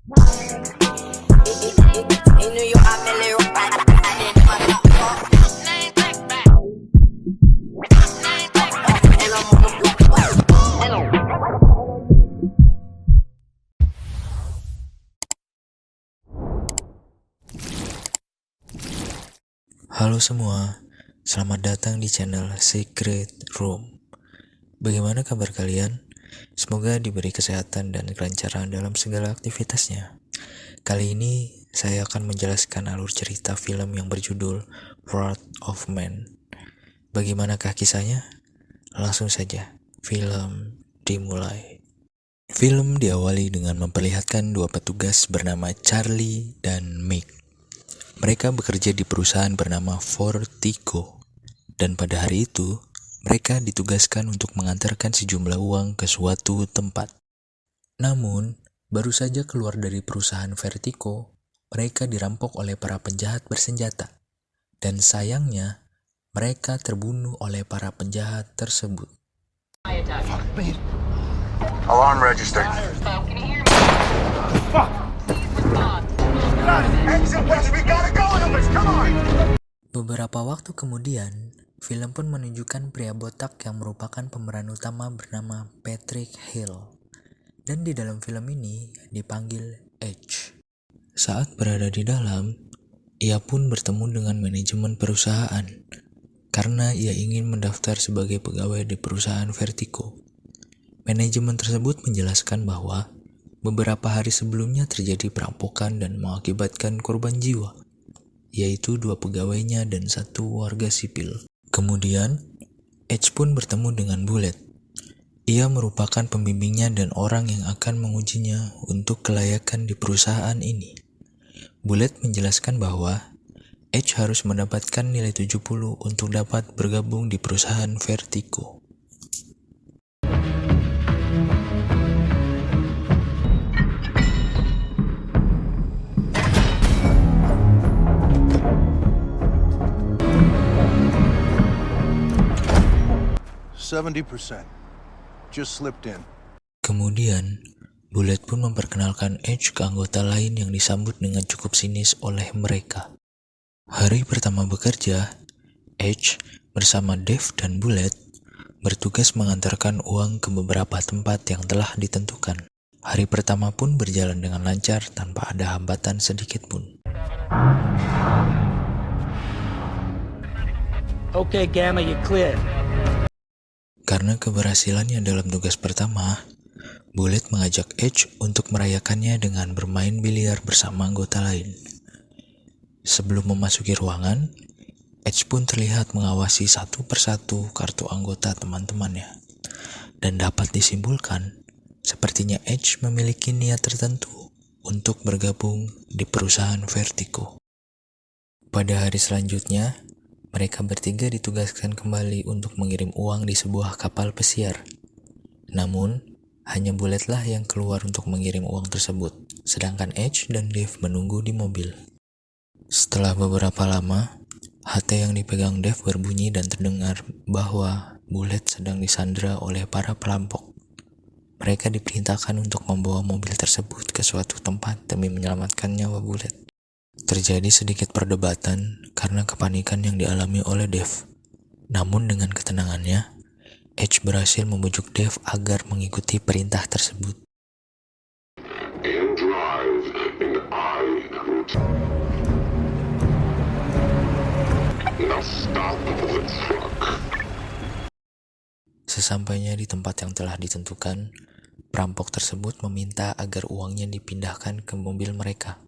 Halo semua, selamat datang di channel Secret Room. Bagaimana kabar kalian? Semoga diberi kesehatan dan kelancaran dalam segala aktivitasnya. Kali ini saya akan menjelaskan alur cerita film yang berjudul Wrath of Man. Bagaimanakah kisahnya? Langsung saja, film dimulai. Film diawali dengan memperlihatkan dua petugas bernama Charlie dan Mick. Mereka bekerja di perusahaan bernama Vertigo, dan pada hari itu, mereka ditugaskan untuk mengantarkan sejumlah uang ke suatu tempat. Namun, baru saja keluar dari perusahaan Vertigo, mereka dirampok oleh para penjahat bersenjata, dan sayangnya, mereka terbunuh oleh para penjahat tersebut. Alarm registered. Fuck! Beberapa waktu kemudian, film pun menunjukkan pria botak yang merupakan pemeran utama bernama Patrick Hill. Dan di dalam film ini dipanggil Edge. Saat berada di dalam, ia pun bertemu dengan manajemen perusahaan karena ia ingin mendaftar sebagai pegawai di perusahaan Vertigo. Manajemen tersebut menjelaskan bahwa beberapa hari sebelumnya terjadi perampokan dan mengakibatkan korban jiwa, yaitu 2 pegawainya dan 1 warga sipil. Kemudian, Edge pun bertemu dengan Bullet. Ia merupakan pembimbingnya dan orang yang akan mengujinya untuk kelayakan di perusahaan ini. Bullet menjelaskan bahwa Edge harus mendapatkan nilai 70 untuk dapat bergabung di perusahaan Vertigo. Just slipped in. Kemudian, Bullet pun memperkenalkan Edge ke anggota lain yang disambut dengan cukup sinis oleh mereka. Hari pertama bekerja, Edge bersama Dave dan Bullet bertugas mengantarkan uang ke beberapa tempat yang telah ditentukan. Hari pertama pun berjalan dengan lancar tanpa ada hambatan sedikit pun. Okay, Gamma, you clear. Karena keberhasilannya dalam tugas pertama, Bullet mengajak Edge untuk merayakannya dengan bermain biliar bersama anggota lain. Sebelum memasuki ruangan, Edge pun terlihat mengawasi satu persatu kartu anggota teman-temannya. Dan dapat disimpulkan, sepertinya Edge memiliki niat tertentu untuk bergabung di perusahaan Vertigo. Pada hari selanjutnya, mereka bertiga ditugaskan kembali untuk mengirim uang di sebuah kapal pesiar. Namun, hanya Bullet-lah yang keluar untuk mengirim uang tersebut, sedangkan Edge dan Dave menunggu di mobil. Setelah beberapa lama, HT yang dipegang Dave berbunyi dan terdengar bahwa Bullet sedang disandra oleh para perampok. Mereka diperintahkan untuk membawa mobil tersebut ke suatu tempat demi menyelamatkan nyawa Bullet. Terjadi sedikit perdebatan karena kepanikan yang dialami oleh Dave. Namun dengan ketenangannya, Edge berhasil membujuk Dave agar mengikuti perintah tersebut. Sesampainya di tempat yang telah ditentukan, perampok tersebut meminta agar uangnya dipindahkan ke mobil mereka.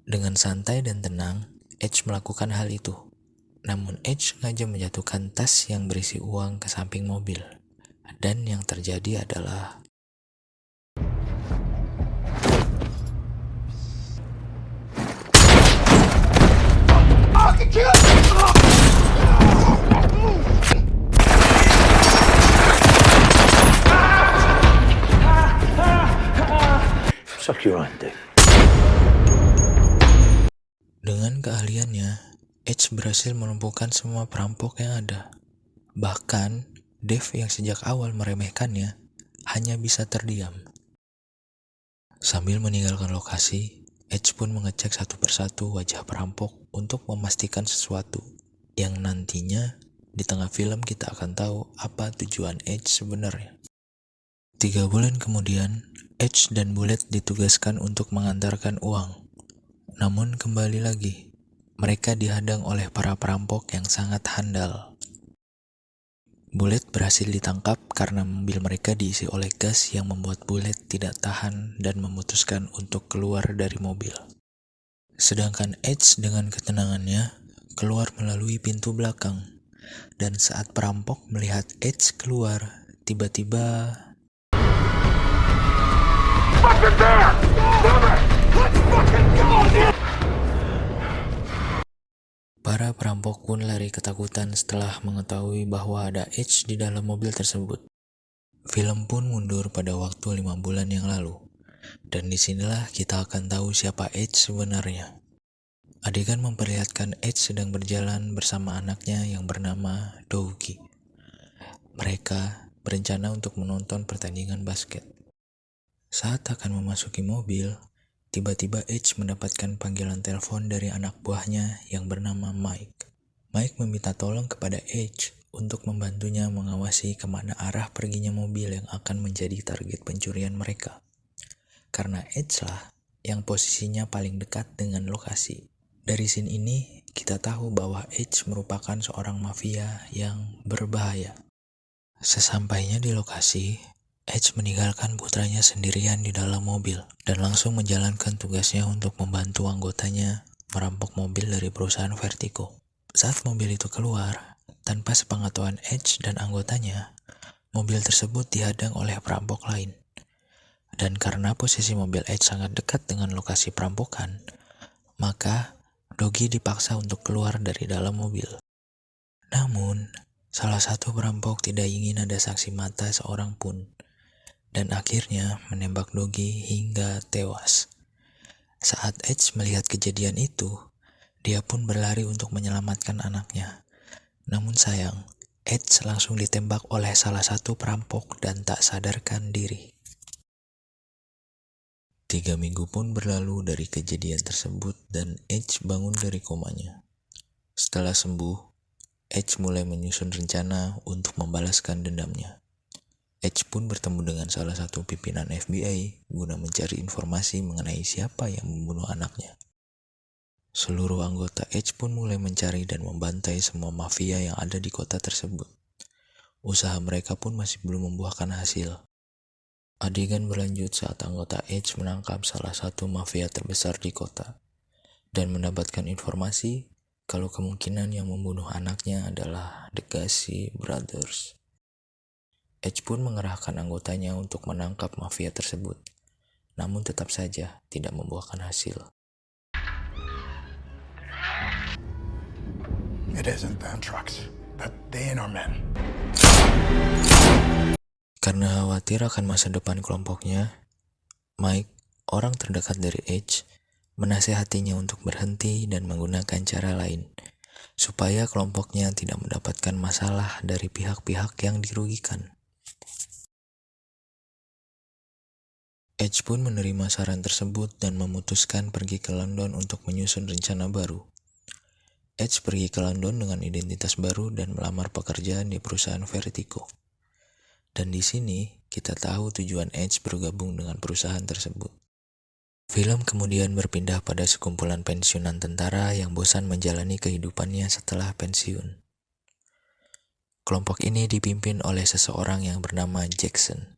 Dengan santai dan tenang, Edge melakukan hal itu. Namun Edge sengaja menjatuhkan tas yang berisi uang ke samping mobil. Dan yang terjadi adalah Suck your own dick. dengan keahliannya, Edge berhasil melumpuhkan semua perampok yang ada. Bahkan, Dave yang sejak awal meremehkannya hanya bisa terdiam. Sambil meninggalkan lokasi, Edge pun mengecek satu persatu wajah perampok untuk memastikan sesuatu yang nantinya di tengah film kita akan tahu apa tujuan Edge sebenarnya. 3 bulan kemudian, Edge dan Bullet ditugaskan untuk mengantarkan uang. Namun kembali lagi, mereka dihadang oleh para perampok yang sangat handal. Bullet berhasil ditangkap karena mobil mereka diisi oleh gas yang membuat Bullet tidak tahan dan memutuskan untuk keluar dari mobil. Sedangkan Edge dengan ketenangannya keluar melalui pintu belakang. Dan saat perampok melihat Edge keluar, tiba-tiba para perampok pun lari ketakutan setelah mengetahui bahwa ada Edge di dalam mobil tersebut. Film pun mundur pada waktu 5 bulan yang lalu. Dan disinilah kita akan tahu siapa Edge sebenarnya. Adegan memperlihatkan Edge sedang berjalan bersama anaknya yang bernama Dougie. Mereka berencana untuk menonton pertandingan basket. Saat akan memasuki mobil, tiba-tiba Edge mendapatkan panggilan telepon dari anak buahnya yang bernama Mike. Mike meminta tolong kepada Edge untuk membantunya mengawasi kemana arah perginya mobil yang akan menjadi target pencurian mereka. Karena Edge lah yang posisinya paling dekat dengan lokasi. Dari scene ini, kita tahu bahwa Edge merupakan seorang mafia yang berbahaya. Sesampainya di lokasi, Edge meninggalkan putranya sendirian di dalam mobil dan langsung menjalankan tugasnya untuk membantu anggotanya merampok mobil dari perusahaan Vertigo. Saat mobil itu keluar, tanpa sepengetahuan Edge dan anggotanya, mobil tersebut dihadang oleh perampok lain. Dan karena posisi mobil Edge sangat dekat dengan lokasi perampokan, maka Dougie dipaksa untuk keluar dari dalam mobil. Namun, salah satu perampok tidak ingin ada saksi mata seorang pun, dan akhirnya menembak Dougie hingga tewas. Saat Edge melihat kejadian itu, dia pun berlari untuk menyelamatkan anaknya. Namun sayang, Edge langsung ditembak oleh salah satu perampok dan tak sadarkan diri. 3 minggu pun berlalu dari kejadian tersebut dan Edge bangun dari komanya. Setelah sembuh, Edge mulai menyusun rencana untuk membalaskan dendamnya. Edge pun bertemu dengan salah satu pimpinan FBI guna mencari informasi mengenai siapa yang membunuh anaknya. Seluruh anggota Edge pun mulai mencari dan membantai semua mafia yang ada di kota tersebut. Usaha mereka pun masih belum membuahkan hasil. Adegan berlanjut saat anggota Edge menangkap salah satu mafia terbesar di kota dan mendapatkan informasi kalau kemungkinan yang membunuh anaknya adalah The Gacy Brothers. Edge pun mengerahkan anggotanya untuk menangkap mafia tersebut, namun tetap saja tidak membuahkan hasil. It isn't them trucks, but they ain't our men. Karena khawatir akan masa depan kelompoknya, Mike, orang terdekat dari Edge, menasehatinya untuk berhenti dan menggunakan cara lain, supaya kelompoknya tidak mendapatkan masalah dari pihak-pihak yang dirugikan. Edge pun menerima saran tersebut dan memutuskan pergi ke London untuk menyusun rencana baru. Edge pergi ke London dengan identitas baru dan melamar pekerjaan di perusahaan Vertigo. Dan di sini kita tahu tujuan Edge bergabung dengan perusahaan tersebut. Film kemudian berpindah pada sekumpulan pensiunan tentara yang bosan menjalani kehidupannya setelah pensiun. Kelompok ini dipimpin oleh seseorang yang bernama Jackson.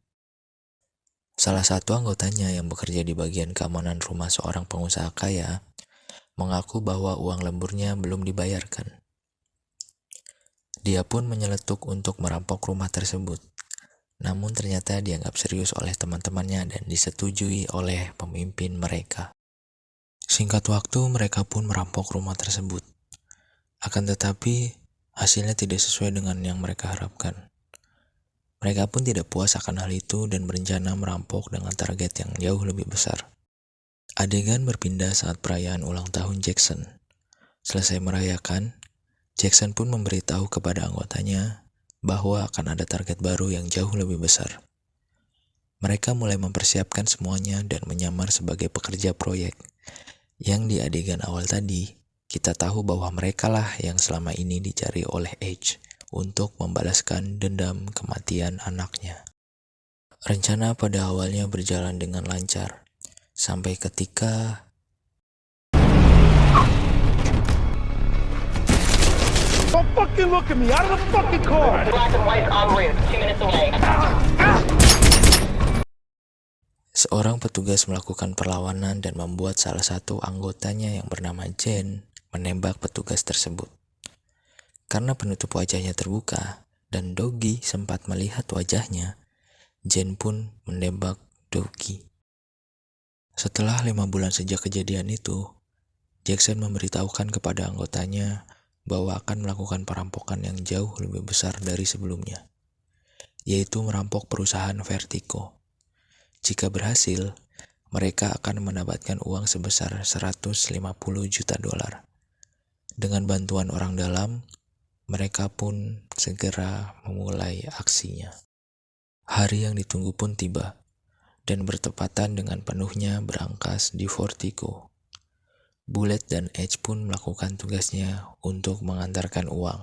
Salah satu anggotanya yang bekerja di bagian keamanan rumah seorang pengusaha kaya mengaku bahwa uang lemburnya belum dibayarkan. Dia pun menyeletuk untuk merampok rumah tersebut, namun ternyata dianggap serius oleh teman-temannya dan disetujui oleh pemimpin mereka. Singkat waktu mereka pun merampok rumah tersebut. Akan tetapi hasilnya tidak sesuai dengan yang mereka harapkan. Mereka pun tidak puas akan hal itu dan berencana merampok dengan target yang jauh lebih besar. Adegan berpindah saat perayaan ulang tahun Jackson. Selesai merayakan, Jackson pun memberitahu kepada anggotanya bahwa akan ada target baru yang jauh lebih besar. Mereka mulai mempersiapkan semuanya dan menyamar sebagai pekerja proyek. Yang di adegan awal tadi, kita tahu bahwa merekalah yang selama ini dicari oleh H untuk membalaskan dendam kematian anaknya. Rencana pada awalnya berjalan dengan lancar, sampai ketika Don't fucking look at me! Out of the fucking car! Black and white en route, 2 minutes away. seorang petugas melakukan perlawanan dan membuat salah satu anggotanya yang bernama Jen menembak petugas tersebut. Karena penutup wajahnya terbuka dan Doggy sempat melihat wajahnya, Jen pun menembak Doggy. Setelah 5 bulan sejak kejadian itu, Jackson memberitahukan kepada anggotanya bahwa akan melakukan perampokan yang jauh lebih besar dari sebelumnya, yaitu merampok perusahaan Vertigo. Jika berhasil, mereka akan mendapatkan uang sebesar 150 juta dolar. Dengan bantuan orang dalam, mereka pun segera memulai aksinya. Hari yang ditunggu pun tiba, dan bertepatan dengan penuhnya berangkas di Vertigo. Bullet dan Edge pun melakukan tugasnya untuk mengantarkan uang.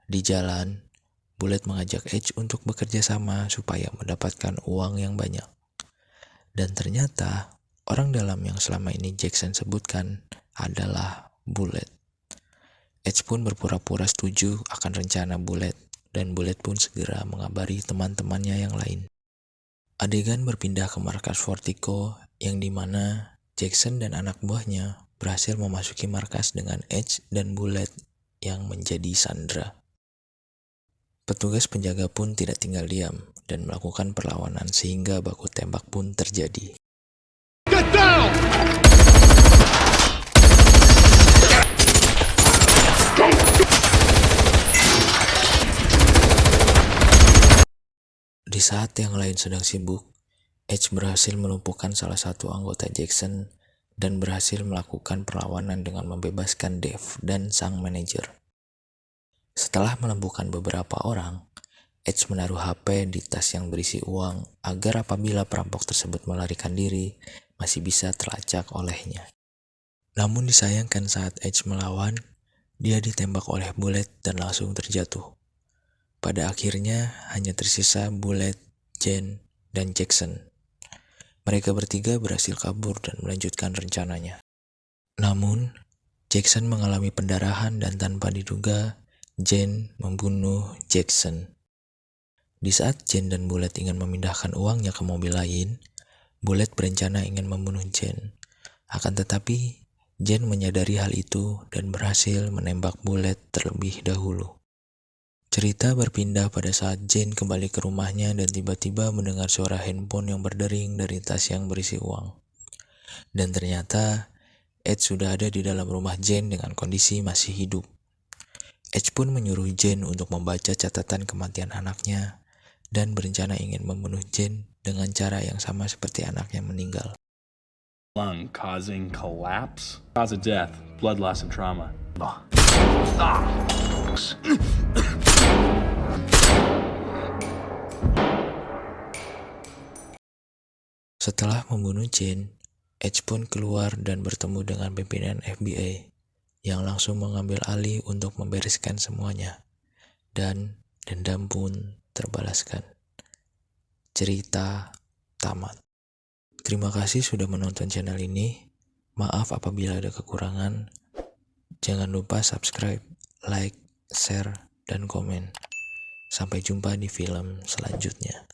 Di jalan, Bullet mengajak Edge untuk bekerja sama supaya mendapatkan uang yang banyak. Dan ternyata, orang dalam yang selama ini Jackson sebutkan adalah Bullet. Edge pun berpura-pura setuju akan rencana Bullet, dan Bullet pun segera mengabari teman-temannya yang lain. Adegan berpindah ke markas Vertigo yang dimana Jackson dan anak buahnya berhasil memasuki markas dengan Edge dan Bullet yang menjadi sandera. Petugas penjaga pun tidak tinggal diam dan melakukan perlawanan sehingga baku tembak pun terjadi. Get down! Di saat yang lain sedang sibuk, Edge berhasil melumpuhkan salah satu anggota Jackson dan berhasil melakukan perlawanan dengan membebaskan Dave dan sang manajer. Setelah melumpuhkan beberapa orang, Edge menaruh HP di tas yang berisi uang agar apabila perampok tersebut melarikan diri, masih bisa terlacak olehnya. Namun disayangkan saat Edge melawan, dia ditembak oleh Bullet dan langsung terjatuh. Pada akhirnya hanya tersisa Bullet, Jen, dan Jackson. Mereka bertiga berhasil kabur dan melanjutkan rencananya. Namun, Jackson mengalami pendarahan dan tanpa diduga, Jen membunuh Jackson. Di saat Jen dan Bullet ingin memindahkan uangnya ke mobil lain, Bullet berencana ingin membunuh Jen. Akan tetapi, Jen menyadari hal itu dan berhasil menembak Bullet terlebih dahulu. Cerita berpindah pada saat Jen kembali ke rumahnya dan tiba-tiba mendengar suara handphone yang berdering dari tas yang berisi uang. Dan ternyata, Edge sudah ada di dalam rumah Jen dengan kondisi masih hidup. Edge pun menyuruh Jen untuk membaca catatan kematian anaknya dan berencana ingin membunuh Jen dengan cara yang sama seperti anaknya meninggal. Lung causing collapse. Cause of death, blood loss and trauma. Setelah membunuh Jen, Edge pun keluar dan bertemu dengan pimpinan FBI yang langsung mengambil alih untuk membereskan semuanya. Dan dendam pun terbalaskan. Cerita tamat. Terima kasih sudah menonton channel ini. Maaf apabila ada kekurangan. Jangan lupa subscribe, like, share, dan komen. Sampai jumpa di film selanjutnya.